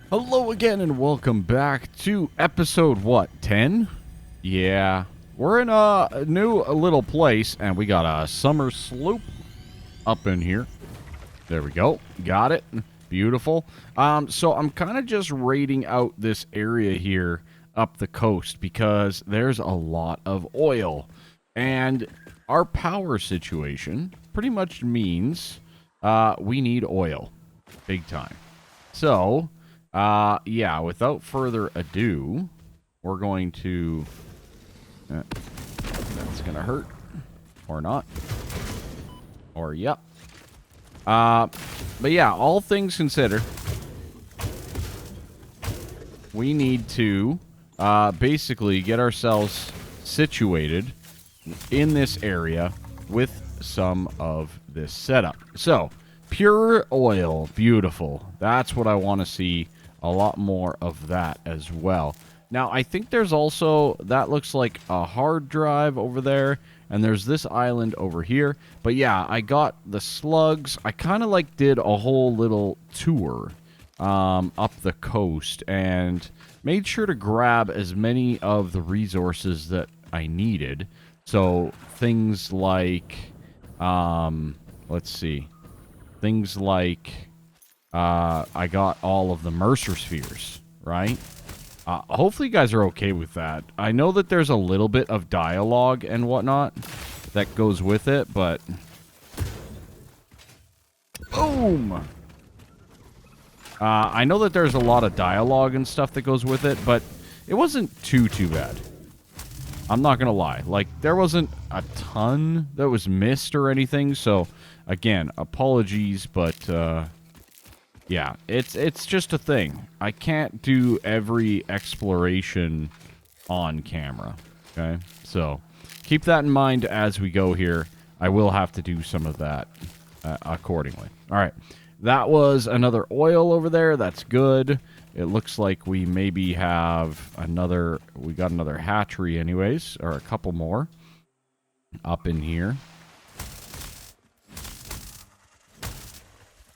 Hello again and welcome back to episode, what, 10? Yeah, we're in a new little place and we got a summer slope up in here. There we go. Got it. Beautiful. So I'm kind of just rating out this area here up the coast because there's a lot of oil. And our power situation pretty much means we need oil. Big time. So, yeah, without further ado, we're going to... that's going to hurt. Or not. Or, yep. But yeah, all things considered, we need to basically get ourselves situated in this area with some of this setup. So, pure oil, beautiful. That's what I want to see. A lot more of that as well. Now, I think there's also, that looks like a hard drive over there, and there's this island over here. But yeah, I got the slugs. I kind of like did a whole little tour up the coast and made sure to grab as many of the resources that I needed. So things like, let's see, things like, I got all of the Mercer spheres, right? Hopefully you guys are okay with that. I know that there's a little bit of dialogue and whatnot that goes with it, but... Boom! I know that there's a lot of dialogue and stuff that goes with it, but it wasn't too bad. I'm not gonna lie. Like, there wasn't a ton that was missed or anything, so, again, apologies, but, yeah, it's just a thing. I can't do every exploration on camera, okay? So, keep that in mind as we go here. I will have to do some of that accordingly. All right, that was another oil over there. That's good. It looks like we maybe have another... We got another hatchery anyways, or a couple more up in here.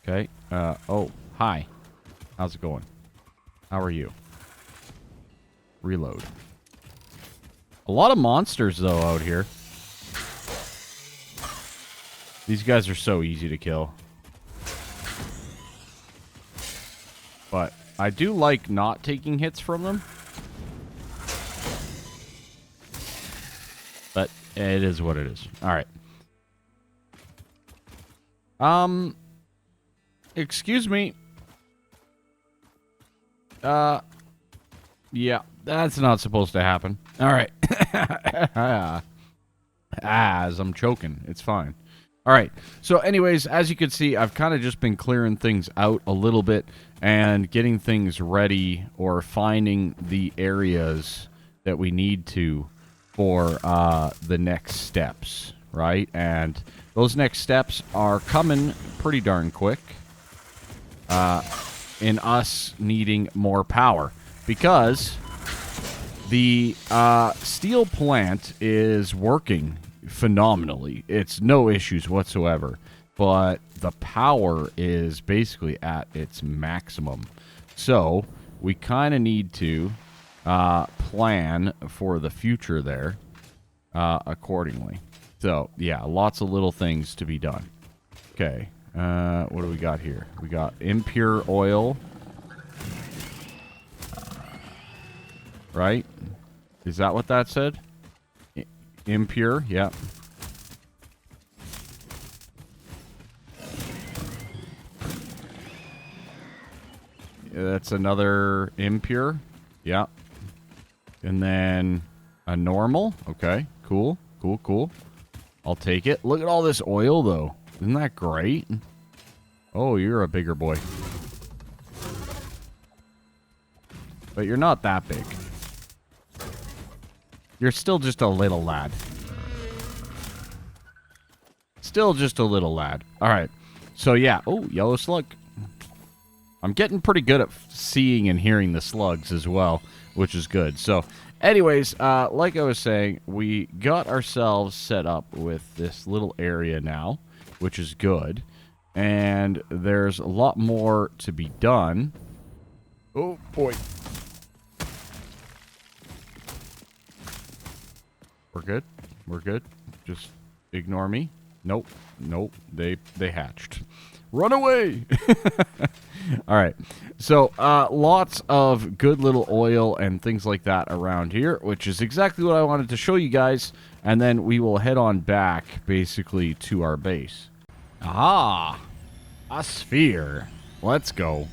Okay, oh, hi. How's it going? How are you? Reload. A lot of monsters, though, out here. These guys are so easy to kill. But I do like not taking hits from them. But it is what it is. Alright. Excuse me. Yeah, that's not supposed to happen. Alright. As I'm choking. It's fine. Alright, so anyways, as you can see, I've kind of just been clearing things out a little bit and getting things ready or finding the areas that we need to for the next steps, right? And those next steps are coming pretty darn quick in us needing more power because the steel plant is working phenomenally. It's no issues whatsoever, but the power is basically at its maximum. So we kind of need to plan for the future there accordingly. So yeah, lots of little things to be done. Okay, what do we got here? We got impure oil, right? Is that what that said? Impure, yeah. That's another impure, yeah. And then a normal, okay, cool, cool, cool. I'll take it. Look at all this oil, though. Isn't that great? Oh, you're a bigger boy. But you're not that big. You're still just a little lad. Still just a little lad. Alright. So, yeah. Oh, yellow slug. I'm getting pretty good at seeing and hearing the slugs as well, which is good. So, anyways, like I was saying, we got ourselves set up with this little area now, which is good. And there's a lot more to be done. Oh, boy. We're good. We're good. Just ignore me. Nope. Nope. They hatched. Run away! All right. So, lots of good little oil and things like that around here, which is exactly what I wanted to show you guys. And then we will head on back, basically, to our base. Aha! A sphere. Let's go.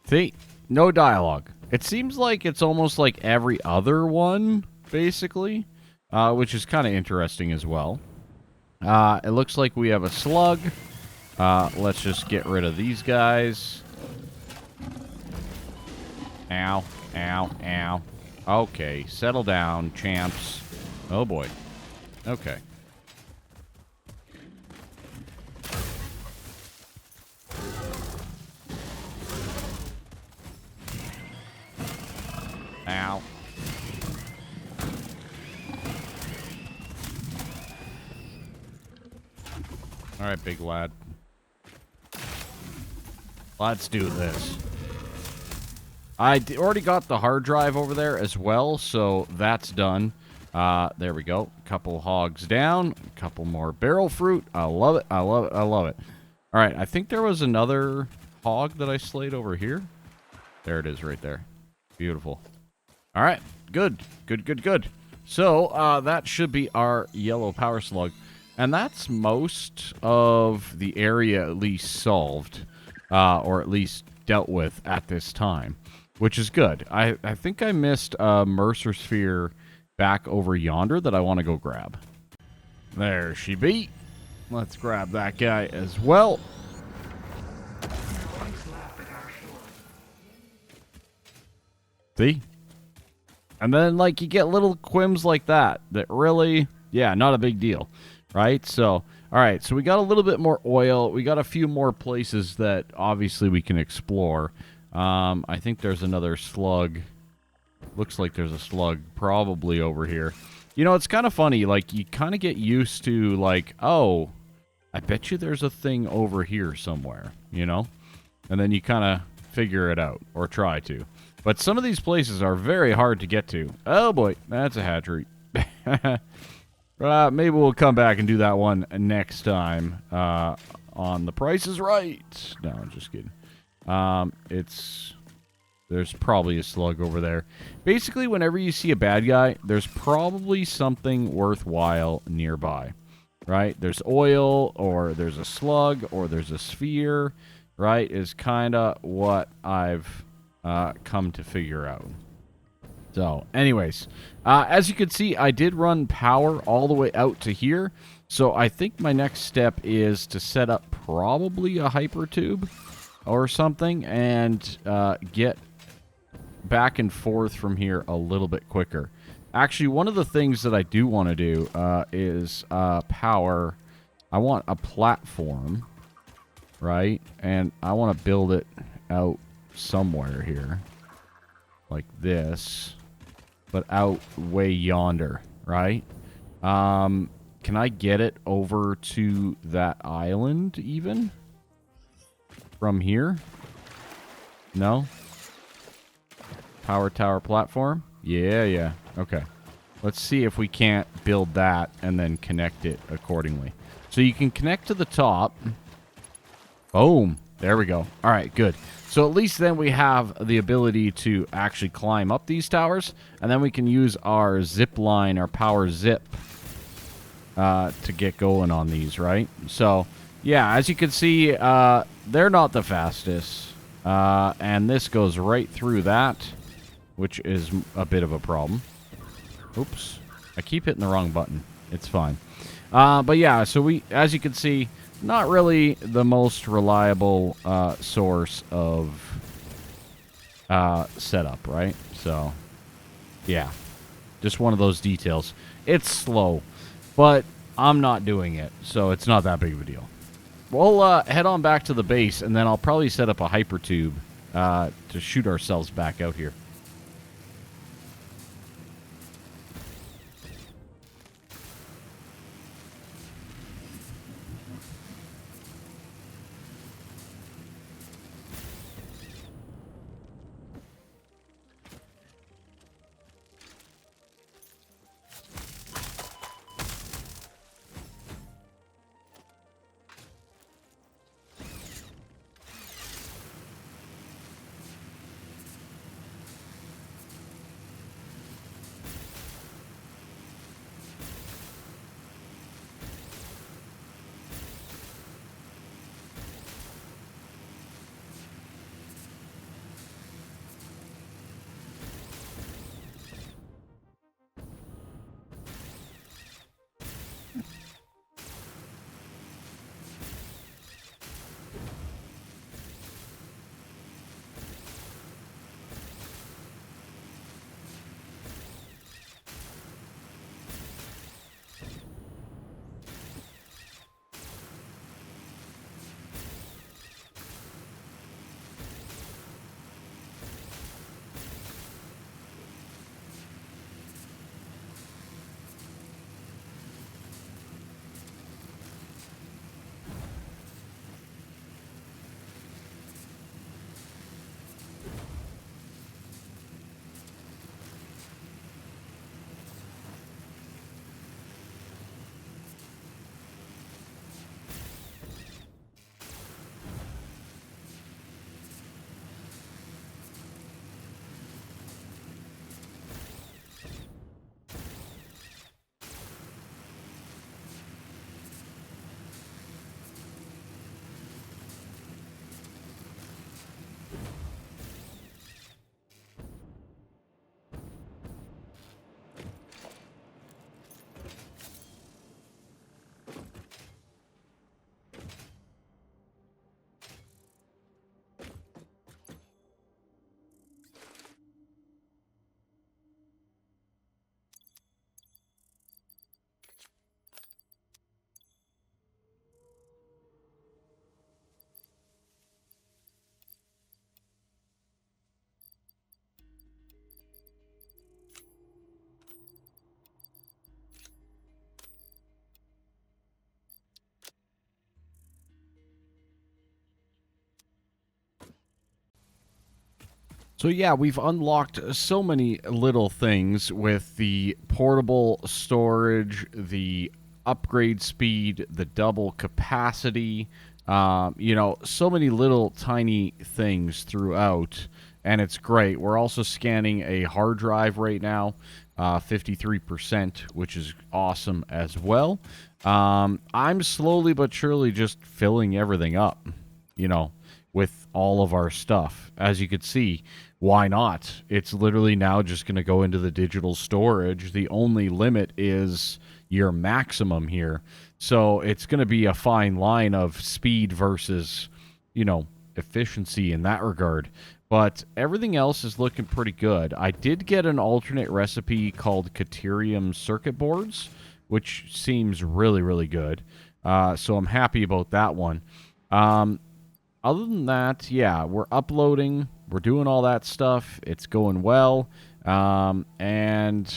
See? No dialogue. It seems like it's almost like every other one, basically, which is kind of interesting as well. It looks like we have a slug. Let's just get rid of these guys. Ow, ow, ow. Okay, settle down, champs. Oh, boy. Okay. Ow. All right, big lad. Let's do this. I already got the hard drive over there as well, so that's done. There we go. Couple hogs down. A couple more barrel fruit. I love it. I love it. I love it. All right, I think there was another hog that I slayed over here. There it is right there. Beautiful. All right, good. Good, good, good. So, that should be our yellow power slug. And that's most of the area at least solved, or at least dealt with at this time, which is good. I think I missed a Mercer Sphere back over yonder that I want to go grab. There she be. Let's grab that guy as well. See? And then, like, you get little quims like that really, yeah, not a big deal. Right? So, all right. So we got a little bit more oil. We got a few more places that obviously we can explore. I think there's another slug. Looks like there's a slug probably over here. You know, it's kind of funny. Like, you kind of get used to, like, oh, I bet you there's a thing over here somewhere, you know? And then you kind of figure it out or try to. But some of these places are very hard to get to. Oh, boy. That's a hatchery. Maybe we'll come back and do that one next time on The Price is Right. No, I'm just kidding. There's probably a slug over there. Basically, whenever you see a bad guy, there's probably something worthwhile nearby, right? There's oil, or there's a slug, or there's a sphere, right? Is kind of what I've come to figure out. So, anyways, as you can see, I did run power all the way out to here. So, I think my next step is to set up probably a hyper tube or something and get back and forth from here a little bit quicker. Actually, one of the things that I do want to do is power. I want a platform, right? And I want to build it out somewhere here. Like this. But out way yonder, right? Can I get it over to that island even? From here? No? Power tower platform? Yeah. Okay. Let's see if we can't build that and then connect it accordingly. So you can connect to the top. Boom. There we go. All right, good. So at least then we have the ability to actually climb up these towers, and then we can use our zip line, our power zip, to get going on these, right? So, yeah, as you can see, they're not the fastest, and this goes right through that, which is a bit of a problem. Oops. I keep hitting the wrong button. It's fine. But yeah, so we, as you can see, not really the most reliable source of setup, right? So, yeah. Just one of those details. It's slow, but I'm not doing it, so it's not that big of a deal. We'll head on back to the base, and then I'll probably set up a hyper tube to shoot ourselves back out here. So yeah, we've unlocked so many little things with the portable storage, the upgrade speed, the double capacity, so many little tiny things throughout, and it's great. We're also scanning a hard drive right now, 53%, which is awesome as well. I'm slowly but surely just filling everything up, you know, with all of our stuff. As you can see, why not? It's literally now just going to go into the digital storage. The only limit is your maximum here. So it's going to be a fine line of speed versus, efficiency in that regard. But everything else is looking pretty good. I did get an alternate recipe called Caterium circuit boards, which seems really, really good. So I'm happy about that one. Other than that, yeah, we're uploading. We're doing all that stuff. It's going well. And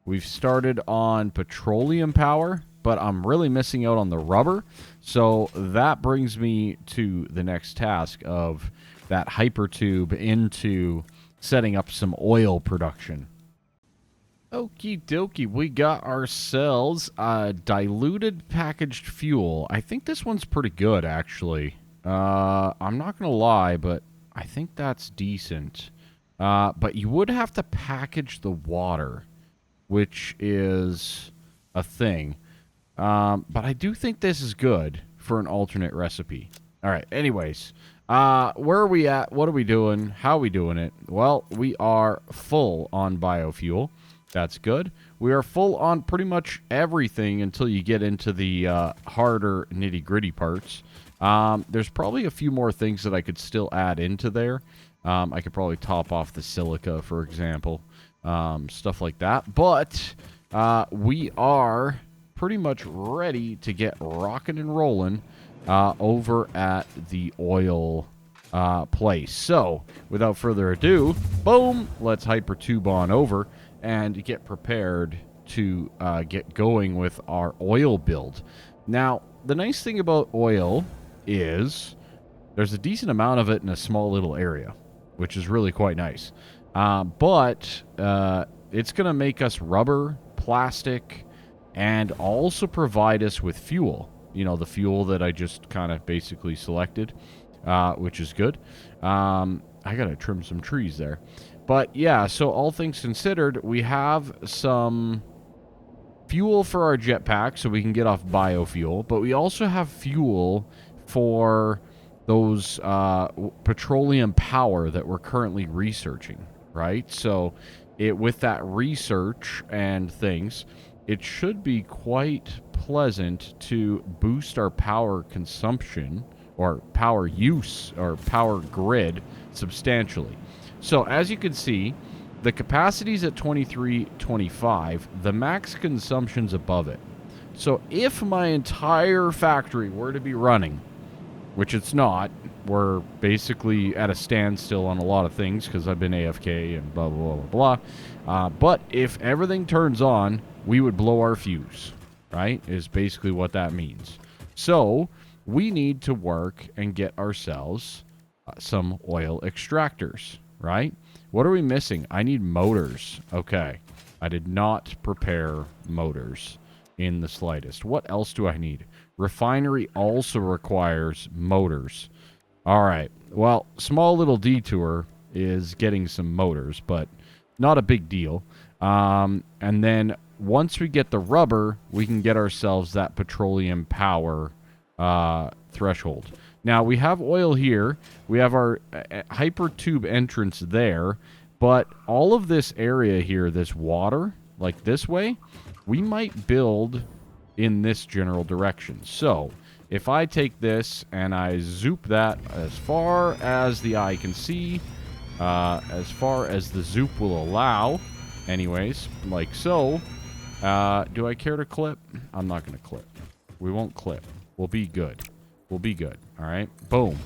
we've started on petroleum power, but I'm really missing out on the rubber. So that brings me to the next task of that hypertube into setting up some oil production. Okie dokie, we got ourselves diluted packaged fuel. I think this one's pretty good, actually. I'm not going to lie, but I think that's decent. But you would have to package the water, which is a thing. But I do think this is good for an alternate recipe. All right, anyways. Where are we at? What are we doing? How are we doing it? Well, we are full on biofuel. That's good. We are full on pretty much everything until you get into the harder nitty-gritty parts. There's probably a few more things that I could still add into there. I could probably top off the silica, for example. Stuff like that. But we are pretty much ready to get rocking and rolling over at the oil place. So, without further ado, boom, let's hypertube on over and get prepared to get going with our oil build. Now, the nice thing about oil is there's a decent amount of it in a small little area, which is really quite nice. But it's going to make us rubber, plastic, and also provide us with fuel. The fuel that I just kind of basically selected, which is good. I got to trim some trees there. But yeah, so all things considered, we have some fuel for our jetpack so we can get off biofuel, but we also have fuel for those petroleum power that we're currently researching, right? So with that research and things, it should be quite pleasant to boost our power consumption or power use or power grid substantially. So as you can see, the capacity's at 2325. The max consumption's above it. So if my entire factory were to be running, which it's not, we're basically at a standstill on a lot of things because I've been AFK and blah, blah, blah, blah. But if everything turns on, we would blow our fuse, right? Is basically what that means. So we need to work and get ourselves some oil extractors, right? What are we missing? I need motors. Okay. I did not prepare motors in the slightest. What else do I need? Refinery also requires motors. All right. Well, small little detour is getting some motors, but not a big deal. And then once we get the rubber, we can get ourselves that petroleum power threshold. Now, we have oil here. We have our hypertube entrance there. But all of this area here, this water, like this way, we might build in this general direction. So, if I take this and I zoop that as far as the eye can see, as far as the zoop will allow, anyways, like so, do I care to clip? I'm not going to clip. We won't clip. We'll be good. We'll be good. All right? Boom.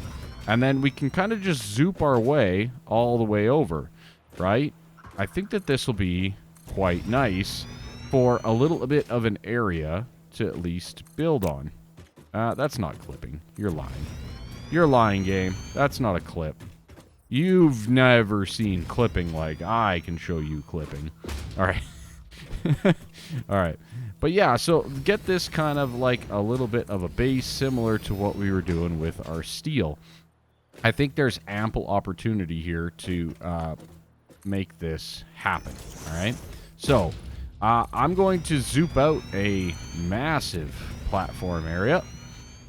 And then we can kind of just zoop our way all the way over, right? I think that this will be quite nice for a little bit of an area to at least build on. That's not clipping. You're lying. You're lying, game. That's not a clip. You've never seen clipping like I can show you clipping. All right. All right. But yeah, so get this kind of like a little bit of a base similar to what we were doing with our steel. I think there's ample opportunity here to make this happen. All right. So I'm going to zoop out a massive platform area.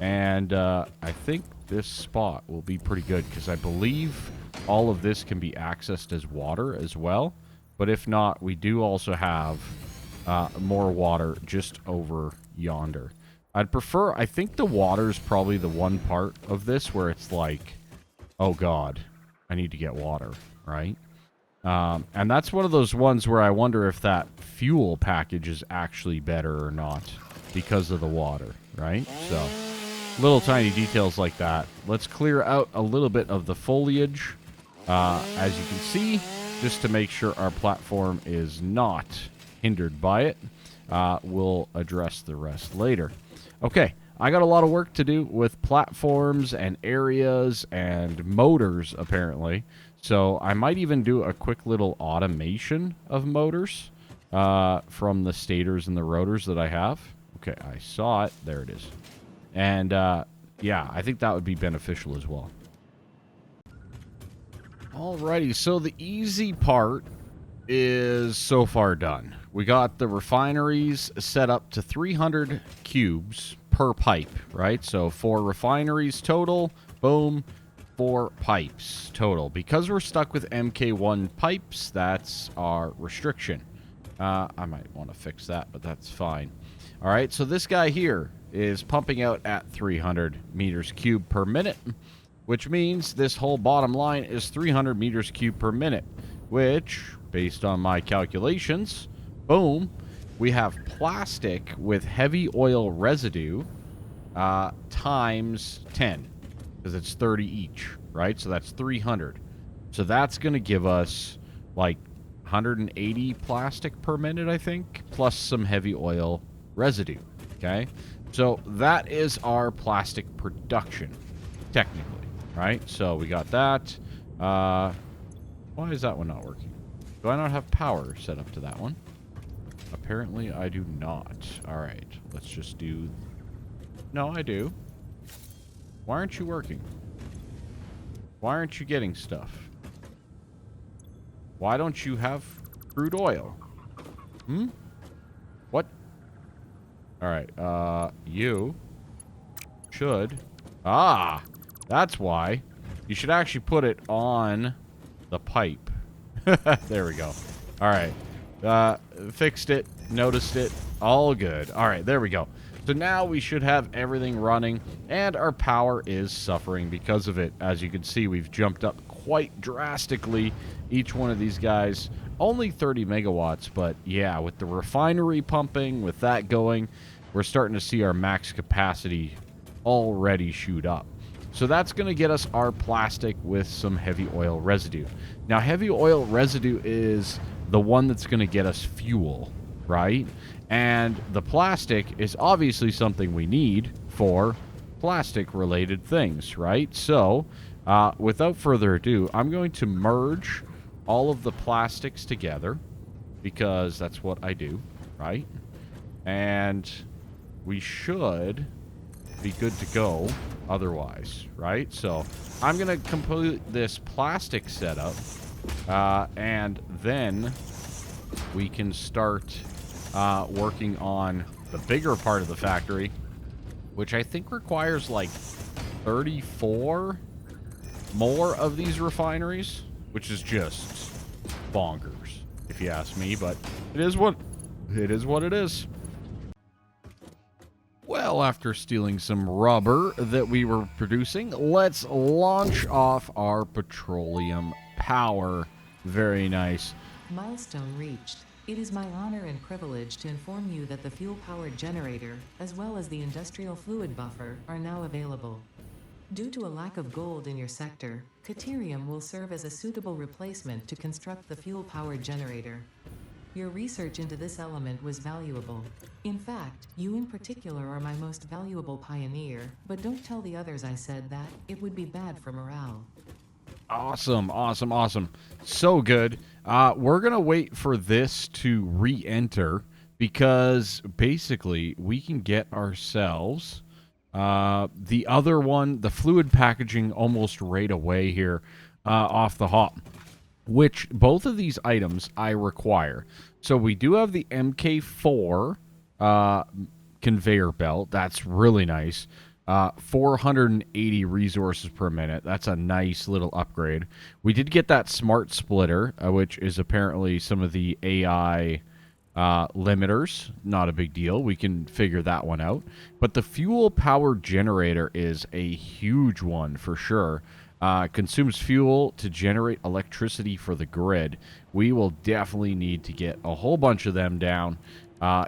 And I think this spot will be pretty good because I believe all of this can be accessed as water as well. But if not, we do also have more water just over yonder. I'd prefer, I think the water is probably the one part of this where it's like, oh God, I need to get water, right? And that's one of those ones where I wonder if that fuel package is actually better or not because of the water, right? So, little tiny details like that. Let's clear out a little bit of the foliage, as you can see, just to make sure our platform is not hindered by it. We'll address the rest later. Okay, I got a lot of work to do with platforms and areas and motors, apparently. So I might even do a quick little automation of motors from the stators and the rotors that I have. Okay, I saw it. There it is. And, yeah, I think that would be beneficial as well. Alrighty, so the easy part is so far done. We got the refineries set up to 300 cubes per pipe, right? So 4 refineries total, boom, 4 pipes total. Because we're stuck with MK1 pipes, that's our restriction. I might want to fix that, but that's fine. All right, so this guy here is pumping out at 300 meters cubed per minute, which means this whole bottom line is 300 meters cubed per minute, which, based on my calculations, boom, we have plastic with heavy oil residue times 10, because it's 30 each, right? So that's 300. So that's going to give us like 180 plastic per minute, I think, plus some heavy oil residue, okay? So that is our plastic production, technically, right? So we got that. Why is that one not working? Do I not have power set up to that one? Apparently I do not. All right, let's just do... No, I do. Why aren't you working? Why aren't you getting stuff? Why don't you have crude oil? Hmm? What? All right, you should... Ah, that's why. You should actually put it on the pipe. There we go. All right. Fixed it. Noticed it. All good. All right, there we go. So now we should have everything running, and our power is suffering because of it. As you can see, we've jumped up quite drastically. Each one of these guys, only 30 megawatts, but yeah, with the refinery pumping, with that going, we're starting to see our max capacity already shoot up. So that's going to get us our plastic with some heavy oil residue. Now, heavy oil residue is the one that's going to get us fuel, right? And the plastic is obviously something we need for plastic-related things, right? So, without further ado, I'm going to merge all of the plastics together because that's what I do, right? And we should be good to go otherwise, right? So I'm going to complete this plastic setup, and then we can start working on the bigger part of the factory, which I think requires like 34 more of these refineries, which is just bonkers, if you ask me, but it is what it is. Well, after stealing some rubber that we were producing, let's launch off our petroleum power. Very nice. Milestone reached. It is my honor and privilege to inform you that the fuel-powered generator, as well as the industrial fluid buffer, are now available. Due to a lack of gold in your sector, Caterium will serve as a suitable replacement to construct the fuel-powered generator. Your research into this element was valuable. In fact, you in particular are my most valuable pioneer, but don't tell the others I said that, it would be bad for morale. Awesome, awesome, awesome. So good. We're going to wait for this to re-enter because basically we can get ourselves the other one, the fluid packaging, almost right away here off the hop, which both of these items I require. So we do have the MK4 conveyor belt. That's really nice. 480 resources per minute. That's a nice little upgrade. We did get that smart splitter, which is apparently some of the AI limiters. Not a big deal. We can figure that one out. But the fuel power generator is a huge one for sure. Consumes fuel to generate electricity for the grid. We will definitely need to get a whole bunch of them down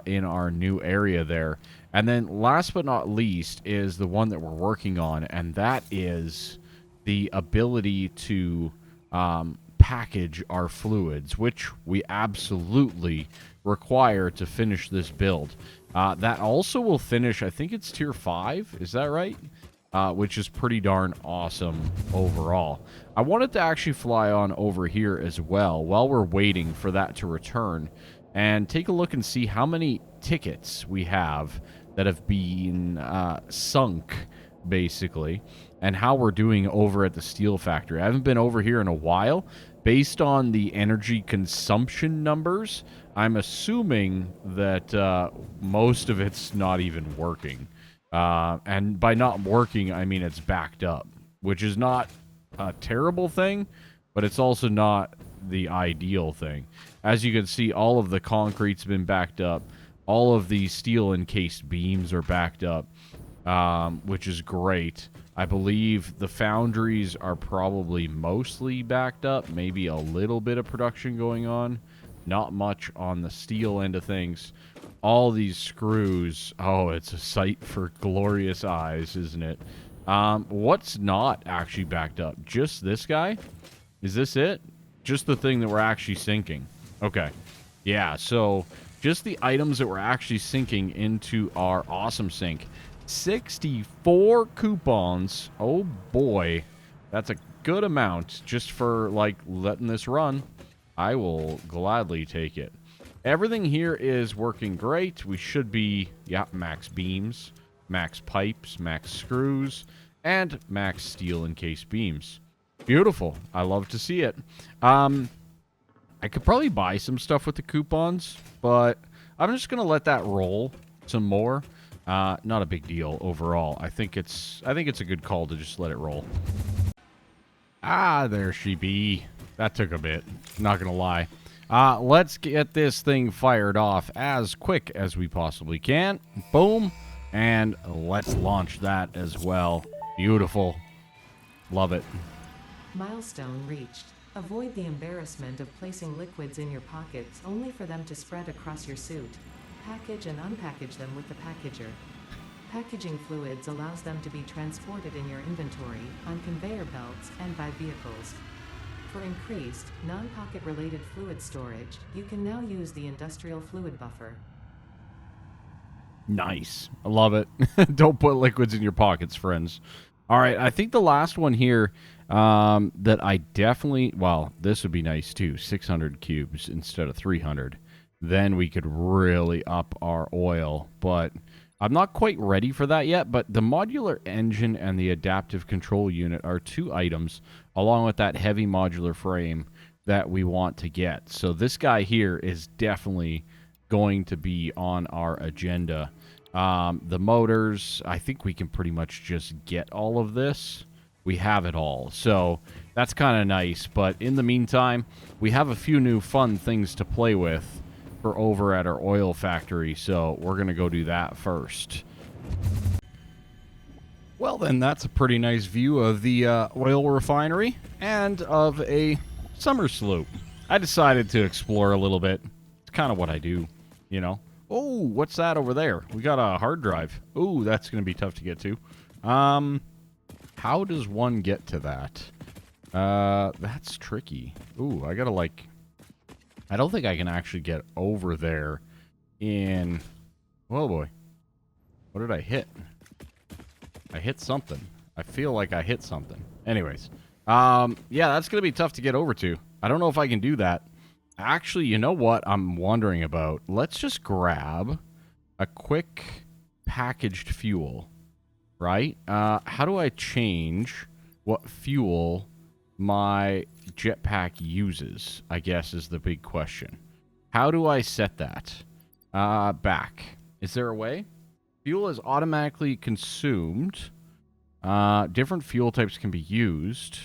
in our new area there. And then last but not least is the one that we're working on, and that is the ability to package our fluids, which we absolutely require to finish this build. That also will finish, I think it's tier 5, is that right? Which is pretty darn awesome overall. I wanted to actually fly on over here as well while we're waiting for that to return and take a look and see how many tickets we have that have been sunk, basically, and how we're doing over at the steel factory. I haven't been over here in a while. Based on the energy consumption numbers, I'm assuming that most of it's not even working. And by not working, I mean it's backed up, which is not a terrible thing, but it's also not the ideal thing. As you can see, all of the concrete's been backed up. All of the steel encased beams are backed up, which is great. I believe the foundries are probably mostly backed up, maybe a little bit of production going on. Not much on the steel end of things. All these screws, oh, it's a sight for glorious eyes, isn't it? What's not actually backed up? Just this guy? Is this it? Just the thing that we're actually sinking. Okay. Yeah, so just the items that we're actually sinking into our awesome sink. 64 coupons. Oh, boy. That's a good amount just for, like, letting this run. I will gladly take it. Everything here is working great. We should be, yeah, max beams, max pipes, max screws, and max steel encased beams. Beautiful. I love to see it. I could probably buy some stuff with the coupons, but I'm just going to let that roll some more. Not a big deal overall. I think it's a good call to just let it roll. Ah, there she be. That took a bit. Not going to lie. Let's get this thing fired off as quick as we possibly can. Boom. And let's launch that as well. Beautiful. Love it. Milestone reached. Avoid the embarrassment of placing liquids in your pockets only for them to spread across your suit. Package and unpackage them with the packager. Packaging fluids allows them to be transported in your inventory, on conveyor belts, and by vehicles. For increased, non-pocket related fluid storage, you can now use the industrial fluid buffer. Nice. I love it. Don't put liquids in your pockets, friends. All right, I think the last one here that I definitely... Well, this would be nice, too. 600 cubes instead of 300. Then we could really up our oil. But I'm not quite ready for that yet. But the modular engine and the adaptive control unit are two items, along with that heavy modular frame, that we want to get. So this guy here is definitely going to be on our agenda. The motors, I think we can pretty much just get all of this. We have it all. So that's kind of nice. But in the meantime, we have a few new fun things to play with for over at our oil factory. So we're going to go do that first. Well, then, that's a pretty nice view of the oil refinery and of a summer slope. I decided to explore a little bit. It's kind of what I do, you know. Oh, what's that over there? We got a hard drive. Oh, that's going to be tough to get to. How does one get to that? That's tricky. Ooh, I got to, like... I don't think I can actually get over there in... Oh, boy. What did I hit? I hit something. I feel like I hit something. Anyways, Yeah, that's going to be tough to get over to. I don't know if I can do that. Actually, you know what I'm wondering about? Let's just grab a quick packaged fuel, right? How do I change what fuel my jetpack uses, I guess, is the big question. How do I set that? Back. Is there a way? Fuel is automatically consumed. Different fuel types can be used.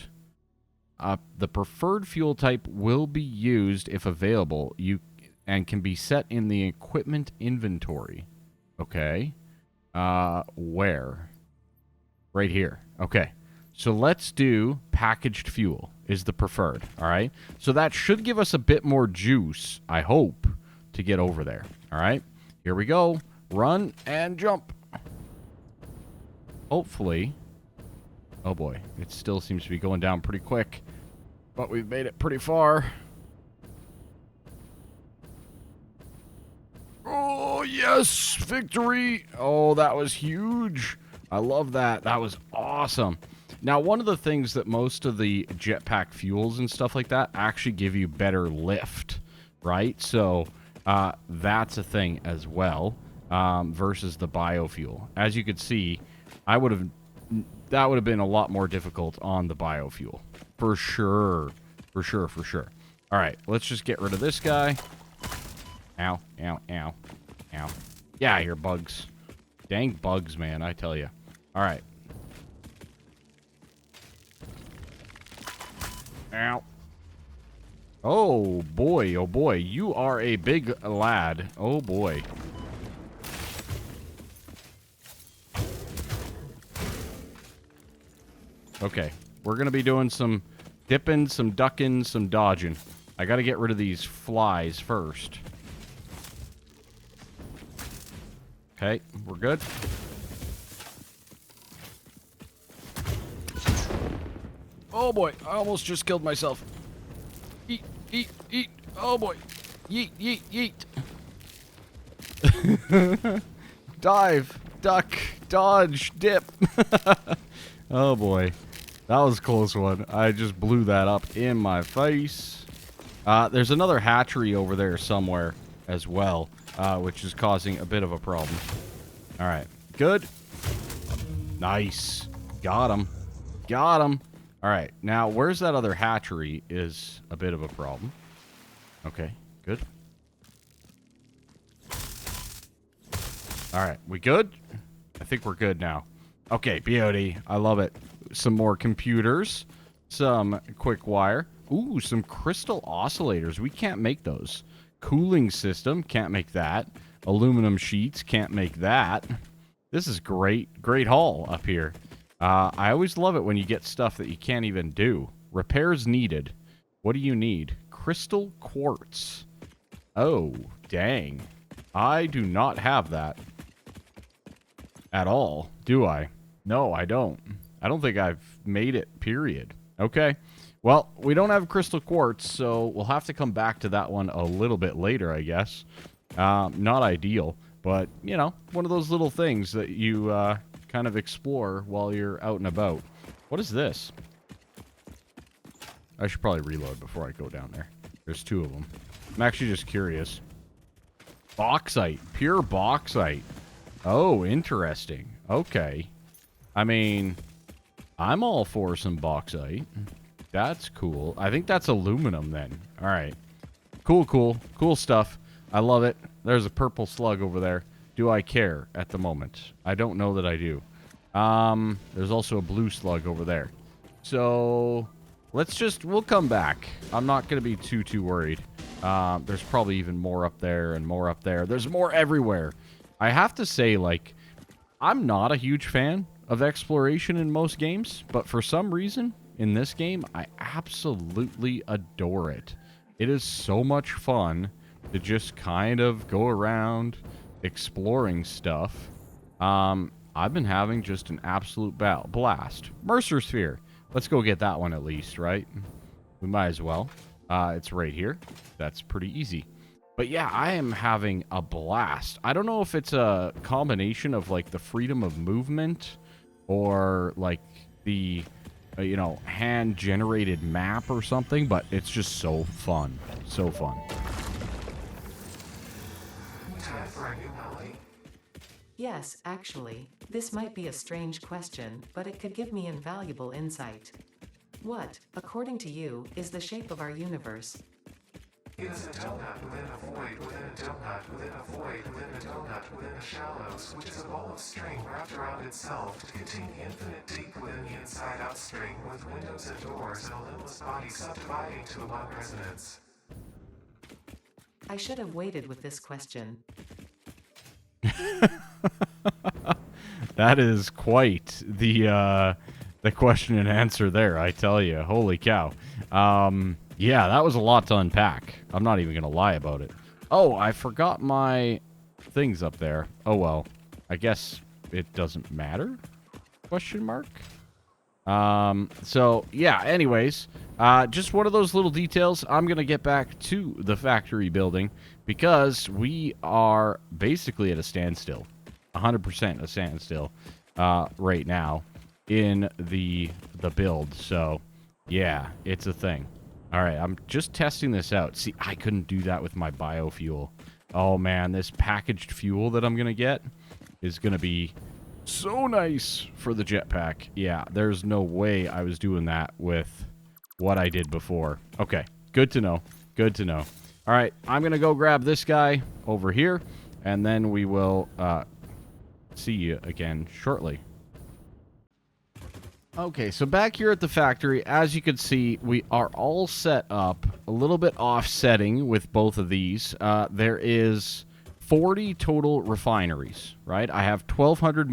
The preferred fuel type will be used if available. And can be set in the equipment inventory. Okay. Where? Right here. Okay. So let's do packaged fuel is the preferred. All right. So that should give us a bit more juice, I hope, to get over there. All right. Here we go. Run and jump. Hopefully. Oh boy. It still seems to be going down pretty quick. But we've made it pretty far. Oh, yes. Victory. Oh, that was huge. I love that. That was awesome. Now, one of the things that most of the jetpack fuels and stuff like that actually give you better lift, right? So that's a thing as well versus the biofuel. As you could see, that would have been a lot more difficult on the biofuel. For sure. For sure, for sure. All right, let's just get rid of this guy. Ow, ow, ow, ow. Yeah, here, bugs. Dang bugs, man, I tell you. All right. Ow. Oh, boy, oh, boy. You are a big lad. Oh, boy. Okay, we're going to be doing some dipping, some ducking, some dodging. I got to get rid of these flies first. Okay, we're good. Oh boy, I almost just killed myself. Eat, eat, eat. Oh boy. Yeet, yeet, yeet. Dive, duck, dodge, dip. Oh boy. That was a close one. I just blew that up in my face. There's another hatchery over there somewhere as well, which is causing a bit of a problem. All right. Good. Nice. Got him. Got him. All right. Now, where's that other hatchery is a bit of a problem. Okay. Good. All right. We good? I think we're good now. Okay. Beauty. I love it. Some more computers. Some quick wire. Ooh, some crystal oscillators. We can't make those. Cooling system. Can't make that. Aluminum sheets. Can't make that. This is great. Great haul up here. I always love it when you get stuff that you can't even do. Repairs needed. What do you need? Crystal quartz. Oh, dang. I do not have that. At all, do I? No, I don't. I don't think I've made it, period. Okay. Well, we don't have crystal quartz, so we'll have to come back to that one a little bit later, I guess. Not ideal, but, you know, one of those little things that you kind of explore while you're out and about. What is this? I should probably reload before I go down there. There's two of them. I'm actually just curious. Bauxite. Pure bauxite. Oh, interesting. Okay. I mean, I'm all for some bauxite. That's cool. I think that's aluminum then. All right. Cool, cool. Cool stuff. I love it. There's a purple slug over there. Do I care at the moment? I don't know that I do. There's also a blue slug over there. So, we'll come back. I'm not going to be too worried. There's probably even more up there and more up there. There's more everywhere. I have to say, like, I'm not a huge fan of exploration in most games, but for some reason, in this game, I absolutely adore it. It is so much fun to just kind of go around exploring stuff. I've been having just an absolute blast. Mercer Sphere. Let's go get that one at least, right? We might as well. It's right here. That's pretty easy. But yeah, I am having a blast. I don't know if it's a combination of like the freedom of movement or like the you know, hand-generated map or something, but it's just so fun. So fun. Time for a new melody. Yes, actually, this might be a strange question, but it could give me invaluable insight. What, according to you, is the shape of our universe? It is a donut within a void within a donut within a void within a donut within the shallows, which is a ball of string wrapped around itself to contain the infinite deep within the inside-out string, with windows and doors and a limbless body subdividing to one resonance. I should have waited with this question. That is quite the question and answer there, I tell you. Holy cow. Yeah, that was a lot to unpack. I'm not even going to lie about it. Oh, I forgot my things up there. Oh, well. I guess it doesn't matter? Question mark? So, yeah, anyways. Just one of those little details. I'm going to get back to the factory building because we are basically at a standstill. 100% a standstill right now in the build. So, yeah, it's a thing. All right, I'm just testing this out. See, I couldn't do that with my biofuel. Oh, man, this packaged fuel that I'm going to get is going to be so nice for the jetpack. Yeah, there's no way I was doing that with what I did before. Okay, good to know. Good to know. All right, I'm going to go grab this guy over here, and then we will see you again shortly. Okay, so back here at the factory, as you can see, we are all set up, a little bit offsetting with both of these. There is 40 total refineries, right? I have 1,200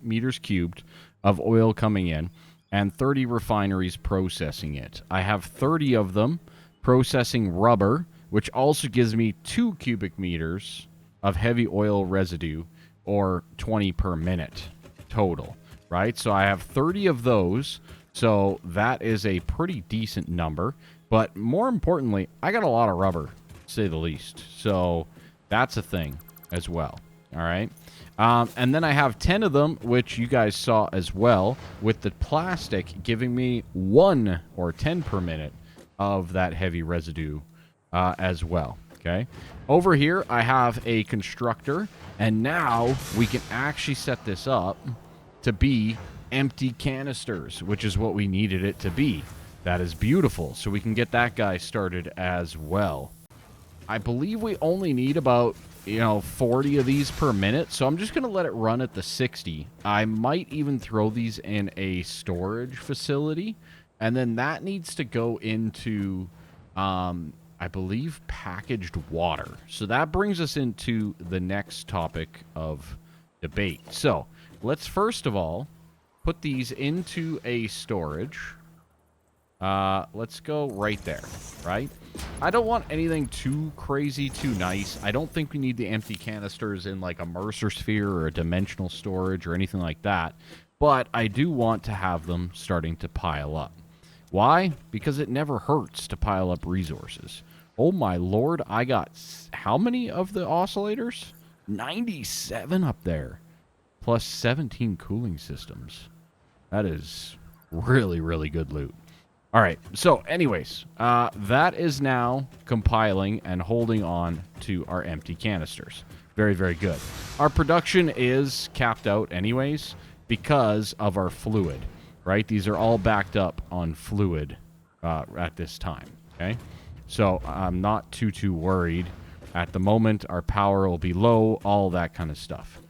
meters cubed of oil coming in and 30 refineries processing it. I have 30 of them processing rubber, which also gives me 2 cubic meters of heavy oil residue, or 20 per minute total, right? So I have 30 of those, so that is a pretty decent number. But more importantly, I got a lot of rubber, to say the least. So that's a thing as well, all right? And then I have 10 of them, which you guys saw as well, with the plastic giving me 1 or 10 per minute of that heavy residue as well, okay? Over here, I have a constructor, and now we can actually set this up to be empty canisters, which is what we needed it to be. That is beautiful, so we can get that guy started as well. I believe we only need about, 40 of these per minute, so I'm just going to let it run at the 60. I might even throw these in a storage facility, and then that needs to go into, I believe, packaged water. So that brings us into the next topic of debate. So let's first of all put these into a storage. Let's go right there, right? I don't want anything too crazy, too nice. I don't think we need the empty canisters in like a Mercer sphere or a dimensional storage or anything like that. But I do want to have them starting to pile up. Why? Because it never hurts to pile up resources. Oh my lord, I got how many of the oscillators? 97 up there. Plus 17 cooling systems. That is really, really good loot. All right, so anyways, that is now compiling and holding on to our empty canisters. Very, very good. Our production is capped out anyways because of our fluid, right? These are all backed up on fluid at this time, okay? So I'm not too worried. At the moment, our power will be low, all that kind of stuff.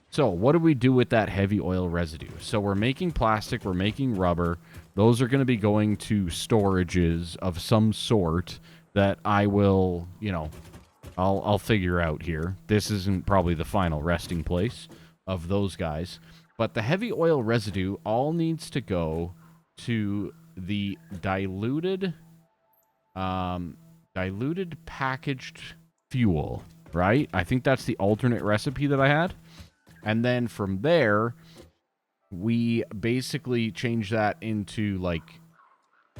So what do we do with that heavy oil residue? So we're making plastic, we're making rubber. Those are going to be going to storages of some sort that I will, I'll figure out here. This isn't probably the final resting place of those guys. But the heavy oil residue all needs to go to the diluted packaged fuel, right? I think that's the alternate recipe that I had. And then from there, we basically change that into, like,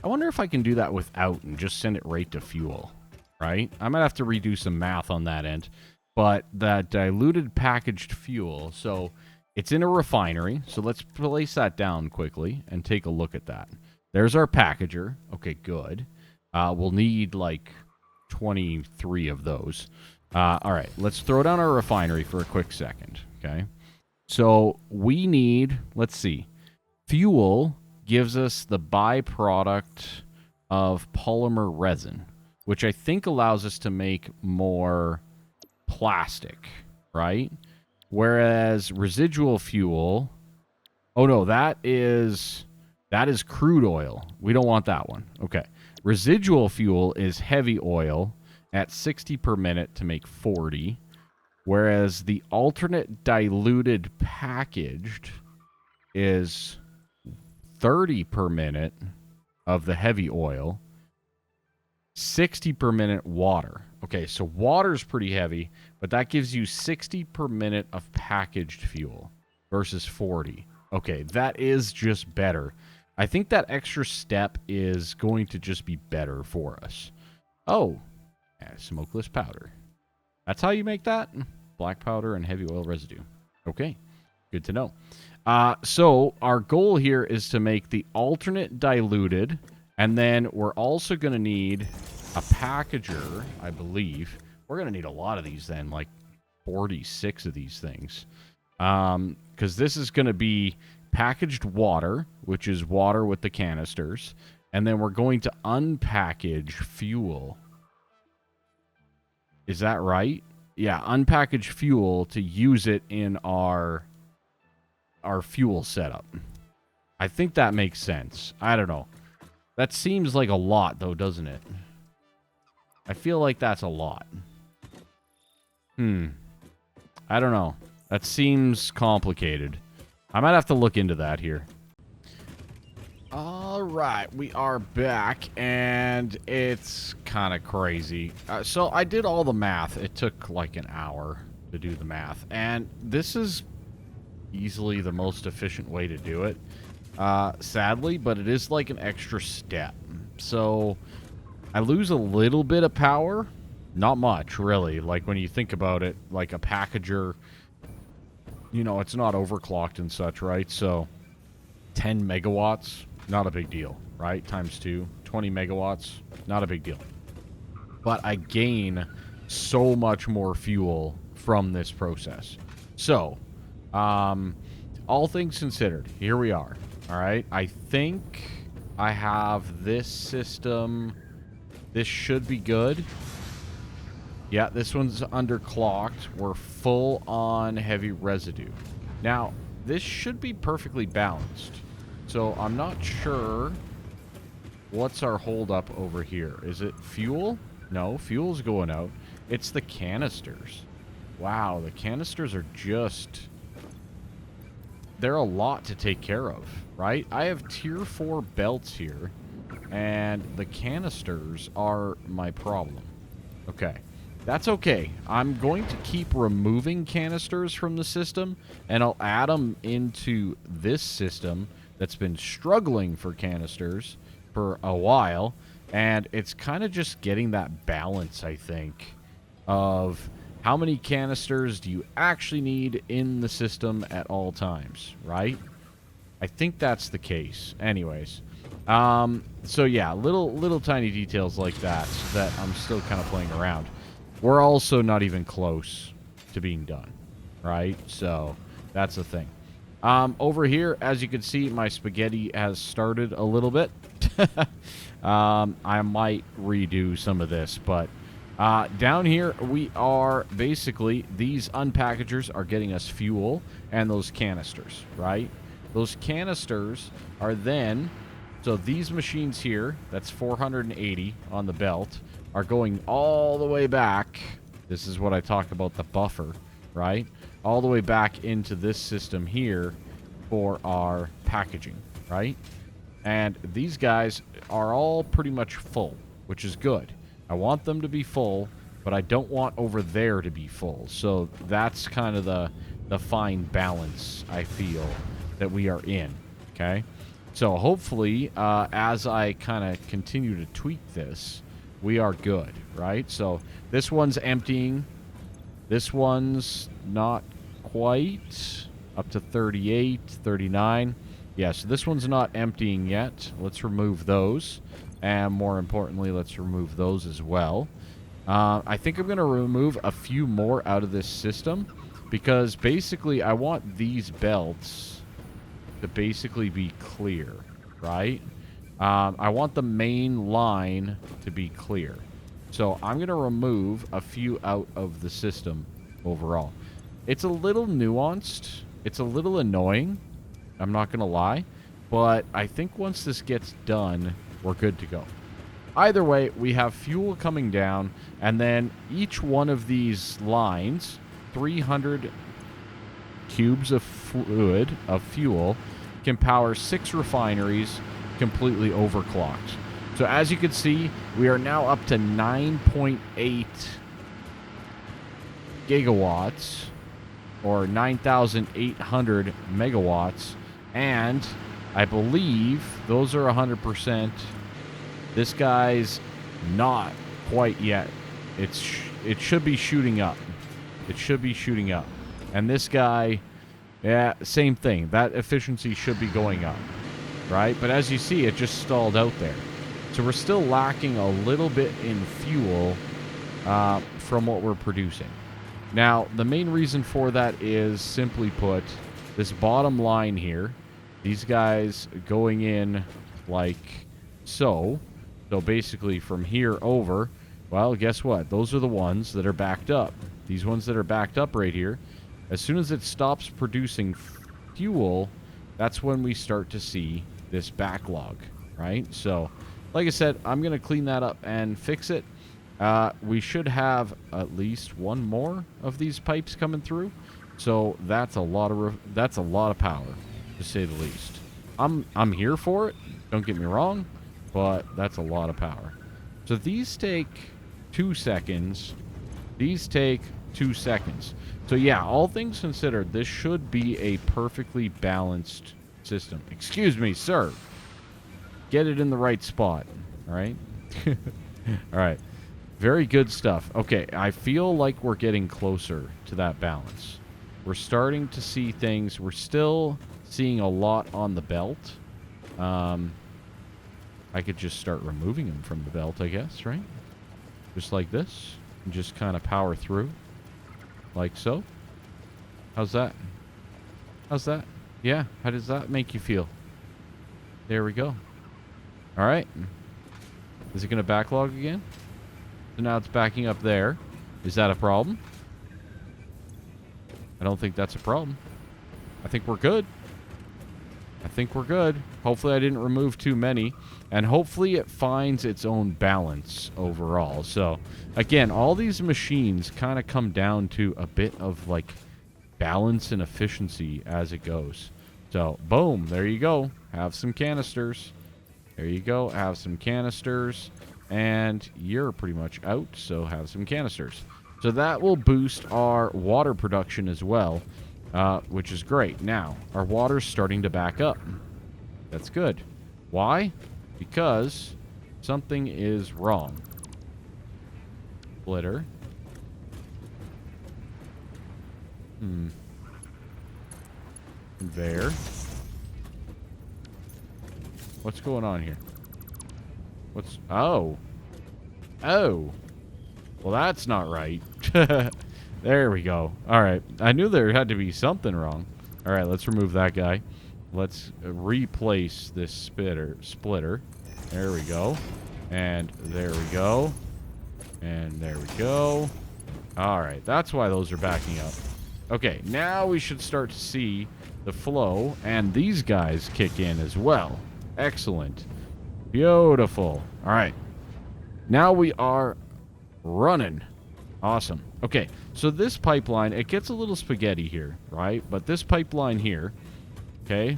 I wonder if I can do that without and just send it right to fuel, right? I might have to redo some math on that end. But that diluted packaged fuel, so it's in a refinery. So let's place that down quickly and take a look at that. There's our packager. Okay, good. We'll need like 23 of those. All right, let's throw down our refinery for a quick second, okay? So we need, let's see, fuel gives us the byproduct of polymer resin, which I think allows us to make more plastic, right? Whereas residual fuel, oh no, that is crude oil. We don't want that one. Okay. Residual fuel is heavy oil at 60 per minute to make 40, whereas the alternate diluted packaged is 30 per minute of the heavy oil, 60 per minute water. Okay, so water's pretty heavy, but that gives you 60 per minute of packaged fuel versus 40. Okay, that is just better. I think that extra step is going to just be better for us. Oh, smokeless powder. That's how you make that? Black powder and heavy oil residue. Okay, good to know. So our goal here is to make the alternate diluted, and then we're also going to need a packager, I believe. We're going to need a lot of these then, like 46 of these things. Because this is going to be packaged water, which is water with the canisters, and then we're going to unpackage fuel. Is that right? Yeah, unpackaged fuel to use it in our fuel setup. I think that makes sense. I don't know. That seems like a lot, though, doesn't it? I feel like that's a lot. I don't know. That seems complicated. I might have to look into that here. All right, we are back, and it's kind of crazy. So I did all the math. It took like an hour to do the math, and this is easily the most efficient way to do it, sadly, but it is like an extra step. So I lose a little bit of power. Not much, really. Like, when you think about it, like a packager, you know, it's not overclocked and such, right? So 10 megawatts, not a big deal, right? Times 2, 20 megawatts, not a big deal. But I gain so much more fuel from this process. So, all things considered, here we are. All right, I think I have this system. This should be good. Yeah, this one's underclocked. We're full on heavy residue. Now, this should be perfectly balanced. So I'm not sure what's our holdup over here. Is it fuel? No, fuel's going out. It's the canisters. Wow, the canisters are just... they're a lot to take care of, right? I have tier 4 belts here, and the canisters are my problem. Okay. That's okay. I'm going to keep removing canisters from the system, and I'll add them into this system that's been struggling for canisters for a while, and it's kind of just getting that balance, I think, of how many canisters do you actually need in the system at all times, right? I think that's the case. Anyways, so yeah, little tiny details like that I'm still kind of playing around. We're also not even close to being done, right? So that's the thing. Over here, as you can see, my spaghetti has started a little bit. I might redo some of this, but down here, we are basically, these unpackagers are getting us fuel and those canisters, right? Those canisters are then, so these machines here, that's 480 on the belt, are going all the way back. This is what I talk about, the buffer, right? All the way back into this system here for our packaging, right? And these guys are all pretty much full, which is good. I want them to be full, but I don't want over there to be full. So that's kind of the fine balance I feel that we are in, okay? So hopefully, as I kind of continue to tweak this, we are good, right? So this one's emptying. This one's not quite. Up to 38, 39. Yeah, so this one's not emptying yet. Let's remove those. And more importantly, let's remove those as well. I think I'm going to remove a few more out of this system because basically I want these belts to basically be clear, right? I want the main line to be clear. So I'm going to remove a few out of the system overall. It's a little nuanced. It's a little annoying. I'm not going to lie. But I think once this gets done, we're good to go. Either way, we have fuel coming down, and then each one of these lines, 300 cubes of fluid, of fuel, can power 6 refineries completely overclocked. So as you can see, we are now up to 9.8 gigawatts, or 9,800 megawatts, and I believe those are 100%. This guy's not quite yet. It should be shooting up. It should be shooting up. And this guy, yeah, same thing. That efficiency should be going up, right? But as you see, it just stalled out there. So we're still lacking a little bit in fuel from what we're producing. Now, the main reason for that is, simply put, this bottom line here. These guys going in like so. So basically from here over, well, guess what? Those are the ones that are backed up. These ones that are backed up right here. As soon as it stops producing fuel, that's when we start to see this backlog, right? So, like I said, I'm going to clean that up and fix it. We should have at least one more of these pipes coming through. So that's a lot of power, to say the least. I'm here for it. Don't get me wrong. But that's a lot of power. So these take 2 seconds. These take 2 seconds. So yeah, all things considered, this should be a perfectly balanced system. Excuse me, sir. Get it in the right spot. All right? All right. Very good stuff. Okay, I feel like we're getting closer to that balance. We're starting to see things. We're still seeing a lot on the belt. I could just start removing them from the belt, I guess, right? Just like this. And just kind of power through. Like so. How's that? How's that? Yeah, how does that make you feel? There we go. Alright. Is it going to backlog again? So now it's backing up there. Is that a problem? I don't think that's a problem. I think we're good. I think we're good. Hopefully I didn't remove too many. And hopefully it finds its own balance overall. So, again, all these machines kind of come down to a bit of, like, balance and efficiency as it goes. So, boom. There you go. Have some canisters. There you go. Have some canisters. And you're pretty much out, so have some canisters. So that will boost our water production as well, which is great. Now, our water's starting to back up. That's good. Why? Because something is wrong. Splitter. Conveyor. What's going on here? What's... Oh. Oh. Well, that's not right. There we go. Alright. I knew there had to be something wrong. Alright, let's remove that guy. Let's replace this splitter. There we go. And there we go. And there we go. Alright, that's why those are backing up. Okay, now we should start to see the flow, and these guys kick in as well. Excellent. Beautiful. Alright. Now we are running. Awesome. Okay, so this pipeline, it gets a little spaghetti here, right? But this pipeline here, okay,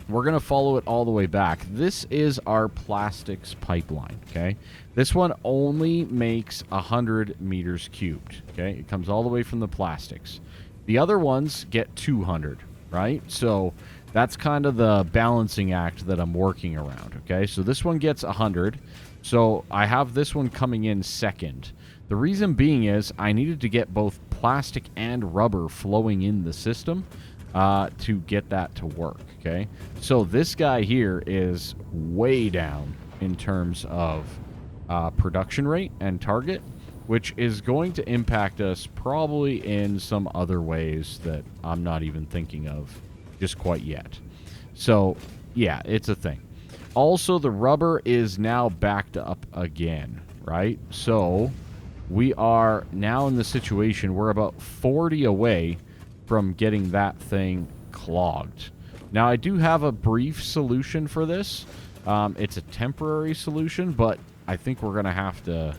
we're going to follow it all the way back. This is our plastics pipeline, okay? This one only makes 100 meters cubed, okay? It comes all the way from the plastics. The other ones get 200, right? So that's kind of the balancing act that I'm working around, okay? So this one gets 100. So I have this one coming in second. The reason being is I needed to get both plastic and rubber flowing in the system. to get that to work, okay? So this guy here is way down in terms of production rate and target, which is going to impact us probably in some other ways that I'm not even thinking of just quite yet. So, yeah, it's a thing. Also, the rubber is now backed up again, right? So, we are now in the situation we're about 40 away from getting that thing clogged. Now, I do have a brief solution for this. It's a temporary solution, but I think we're going to have to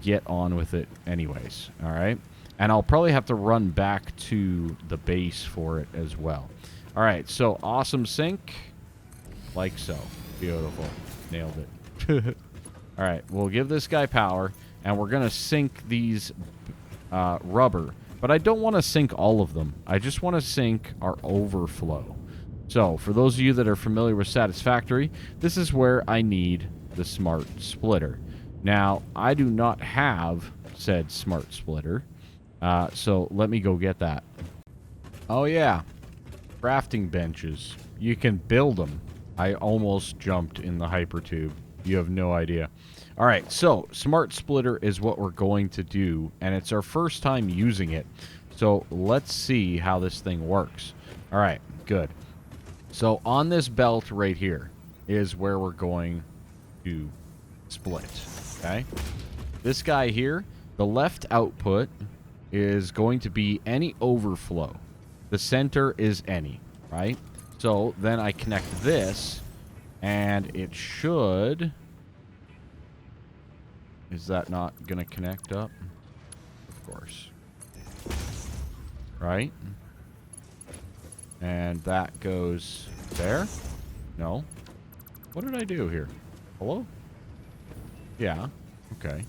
get on with it anyways, all right? And I'll probably have to run back to the base for it as well. All right, so awesome sink. Like so. Beautiful. Nailed it. All right, we'll give this guy power, and we're going to sink these rubber. But I don't want to sink all of them. I just want to sink our overflow. So, for those of you that are familiar with Satisfactory, this is where I need the smart splitter. Now, I do not have said smart splitter, so let me go get that. Oh, yeah. Crafting benches. You can build them. I almost jumped in the hypertube. You have no idea. All right, so smart splitter is what we're going to do, and it's our first time using it. So let's see how this thing works. All right, good. So on this belt right here is where we're going to split, okay? This guy here, the left output is going to be any overflow. The center is any, right? So then I connect this, and it should... Is that not going to connect up? Of course. Right? And that goes there? No. What did I do here? Hello? Yeah. Okay.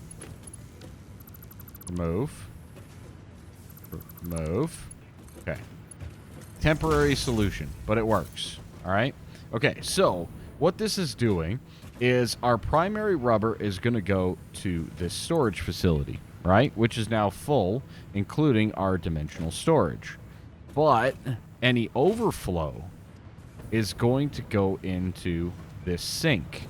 Remove. Remove. Okay. Temporary solution, but it works. All right? Okay, so what this is doing is our primary rubber is going to go to this storage facility, right? Which is now full, including our dimensional storage. But any overflow is going to go into this sink.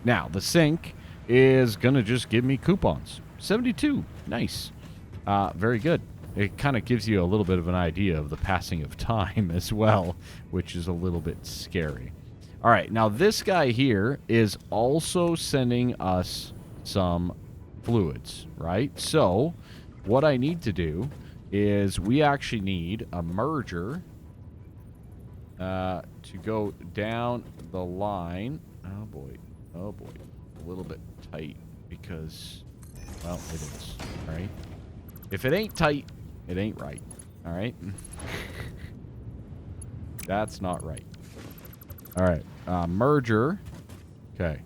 Now, the sink is going to just give me coupons. 72. Nice. Very good. It kind of gives you a little bit of an idea of the passing of time as well, which is a little bit scary. All right, now this guy here is also sending us some fluids, right? So what I need to do is we actually need a merger to go down the line. Oh, boy. Oh, boy. A little bit tight because, well, it is, right? If it ain't tight, it ain't right, all right? That's not right. All right, merger. Okay.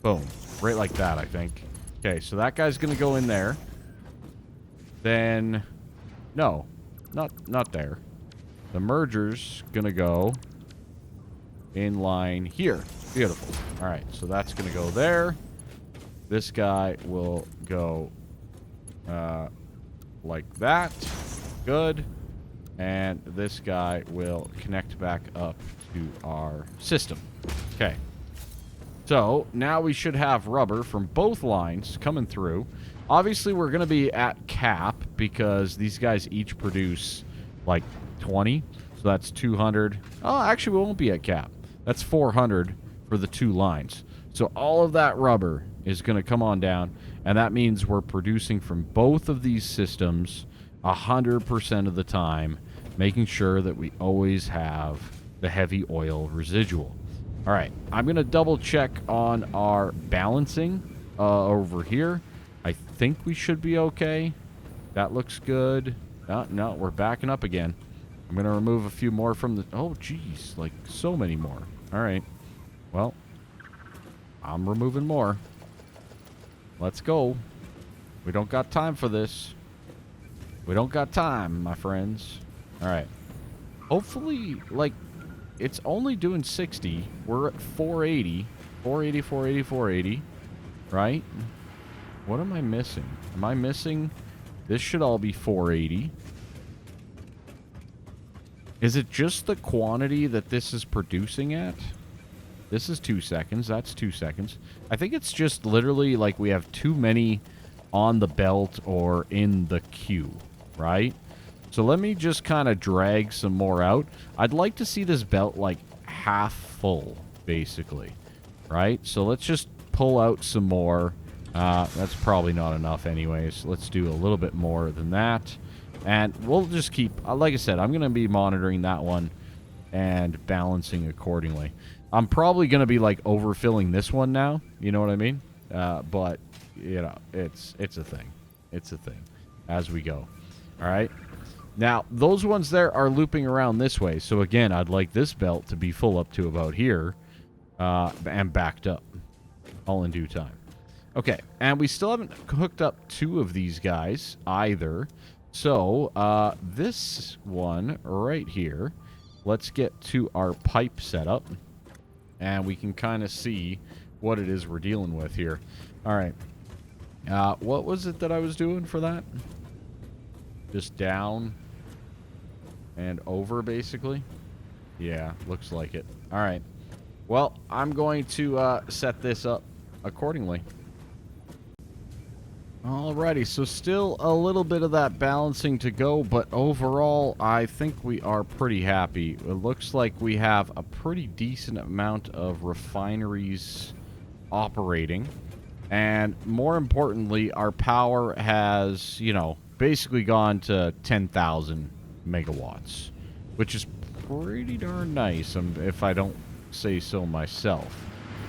Boom. Right like that, I think. Okay, so that guy's going to go in there. Then, no, not there. The merger's going to go in line here. Beautiful. All right, so that's going to go there. This guy will go like that. Good. And this guy will connect back up to our system. Okay. So now we should have rubber from both lines coming through. Obviously, we're going to be at cap because these guys each produce like 20. So that's 200. Oh, actually, we won't be at cap. That's 400 for the two lines. So all of that rubber is going to come on down. And that means we're producing from both of these systems 100% of the time, making sure that we always have the heavy oil residual. All right, I'm going to double check on our balancing over here. I think we should be okay. That looks good. No, we're backing up again. I'm going to remove a few more from the... Oh, geez, like so many more. All right, well, I'm removing more. Let's go. We don't got time for this. We don't got time, my friends. All right. Hopefully, like, it's only doing 60. We're at 480. 480, 480, 480. Right? What am I missing? Am I missing? This should all be 480. Is it just the quantity that this is producing at? This is 2 seconds. That's 2 seconds. I think it's just literally like we have too many on the belt or in the queue, right? So let me just kind of drag some more out. I'd like to see this belt like half full, basically, right? So let's just pull out some more. That's probably not enough anyways. Let's do a little bit more than that. And we'll just keep, like I said, I'm going to be monitoring that one and balancing accordingly. I'm probably going to be like overfilling this one now. You know what I mean? But, you know, it's a thing. It's a thing as we go. All right. Now, those ones there are looping around this way. So, again, I'd like this belt to be full up to about here and backed up all in due time. Okay. And we still haven't hooked up 2 of these guys either. So, this one right here, let's get to our pipe setup. And we can kind of see what it is we're dealing with here. All right. What was it that I was doing for that? Just down and over, basically? Yeah, looks like it. All right. Well, I'm going to set this up accordingly. Alrighty, so still a little bit of that balancing to go, but overall, I think we are pretty happy. It looks like we have a pretty decent amount of refineries operating, and more importantly, our power has, you know, basically gone to 10,000 megawatts, which is pretty darn nice, if I don't say so myself.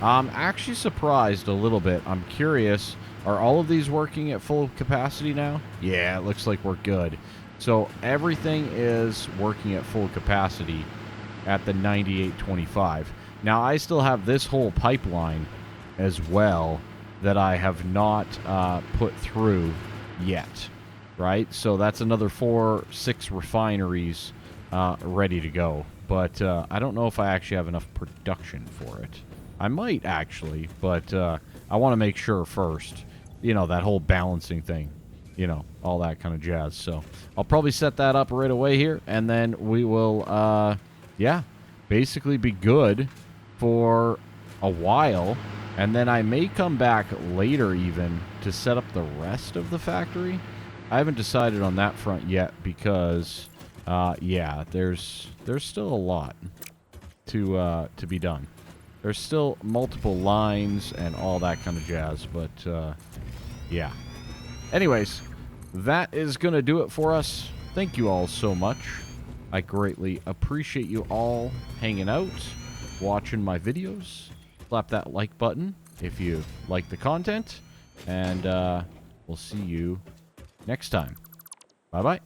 I'm actually surprised a little bit. I'm curious. Are all of these working at full capacity now? Yeah, it looks like we're good. So everything is working at full capacity at the 9825. Now, I still have this whole pipeline as well that I have not put through yet, right? So that's another 4-6 refineries ready to go. But I don't know if I actually have enough production for it. I might actually, but I want to make sure first. You know, that whole balancing thing. You know, all that kind of jazz. So I'll probably set that up right away here. And then we will, yeah, basically be good for a while. And then I may come back later even to set up the rest of the factory. I haven't decided on that front yet because, yeah, there's still a lot to be done. There's still multiple lines and all that kind of jazz, but, yeah. Anyways, that is going to do it for us. Thank you all so much. I greatly appreciate you all hanging out, watching my videos. Slap that like button if you like the content, and we'll see you next time. Bye-bye.